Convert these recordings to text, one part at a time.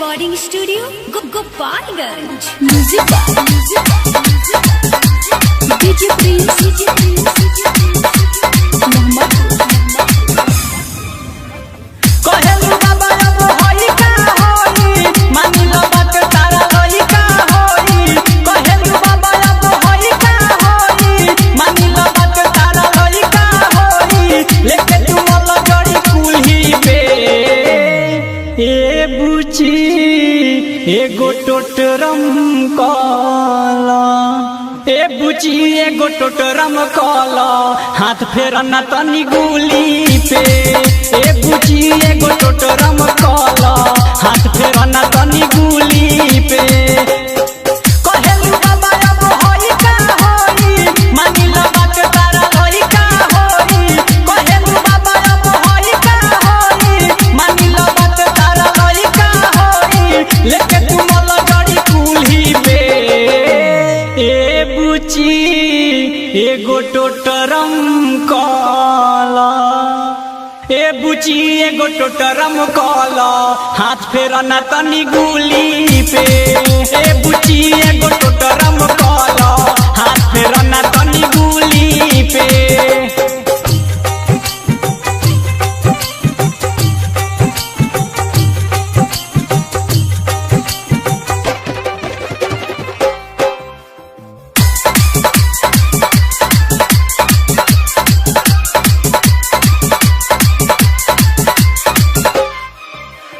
Recording studio Gopalganj. DJ Prince एगो टोटरम काला बुची एगो टोटरम काला हाथ फेरना तनी गुली पे। बुची एगो टोटरम काला हाथ फेरना तनी गुली पे। लेके तुम लगड़ी कुल्ही पे बुची एगो टोटरम काला बुची एगो टोटरम काला हाथ फेरना तनी गुली पे। बुची एगो टोटरम काला हाथ फेरना तनी गुली पे।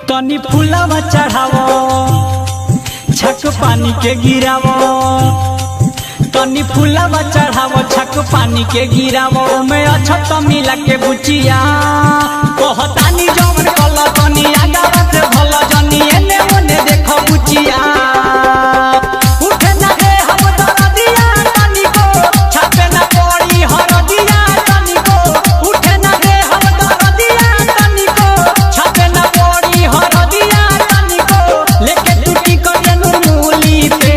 तनी फूलवा चढ़ावो छक पानी के गिरावो। तनी फूलवा चढ़ावो छक पानी के गिरावो। मैं अच्छा तो मिला के बुचिया कहतानी जवन कल तनी आगावा से भला जनी एने ओने देखो बुचिया। उठे ना दे हम दरदिया तनी को छापे ना पड़ी हरदिया तनी को। उठे ना दे हम दरदिया तनी को छापे ना पड़ी हरदिया तनी को। लेके टूटी करेनु मूली पे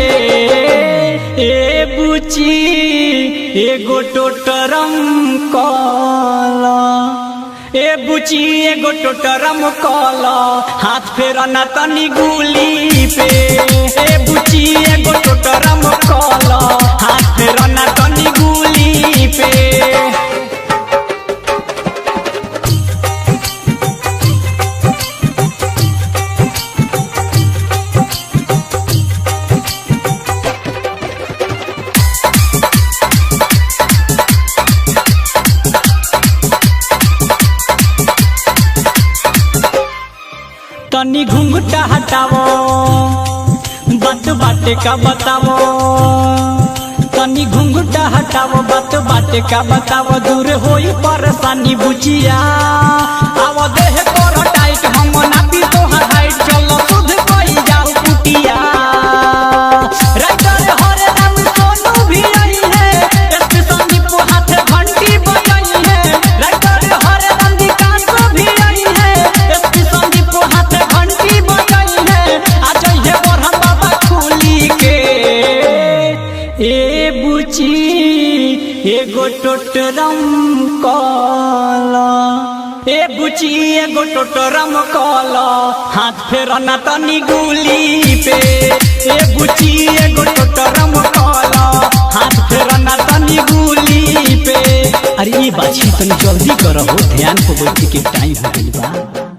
बुची एगो टोटरम काला बुची एगो टोटरम काला हाथ फेरना तनी गुली पे। बुची एगो टोटरम काला हाथ फेरना तनी गुली पे। तनी घुंघटा हटावो बात बाटे का बतावो। तनी घुंघटा हटावो बात बाटे का बतावो। दूर होई परेशानी बुचिया आवो देह कर टाइट हम ना पी तोहर हाइट। चलो सुध कोई जाऊ कुटिया राइटर हरे राम सोनू भी आई है। एसपी संदीप हाथ घंटी बजाई है। राइटर हरे राम विकास भी आई है। एसपी संदीप हाथ घंटी बजाई है। आज ये बरहम बाबा खुली के बुची एगो टोटरम काला बुची एगो टोटरम काला हाथ फेरना तनी गुली पे। बुची एगो टोटरम काला हाथ फेरना तनी गुली पे। अरे ये बात तनी जल्दी करो ध्यान को बैठ के टाइम हो गइल बा।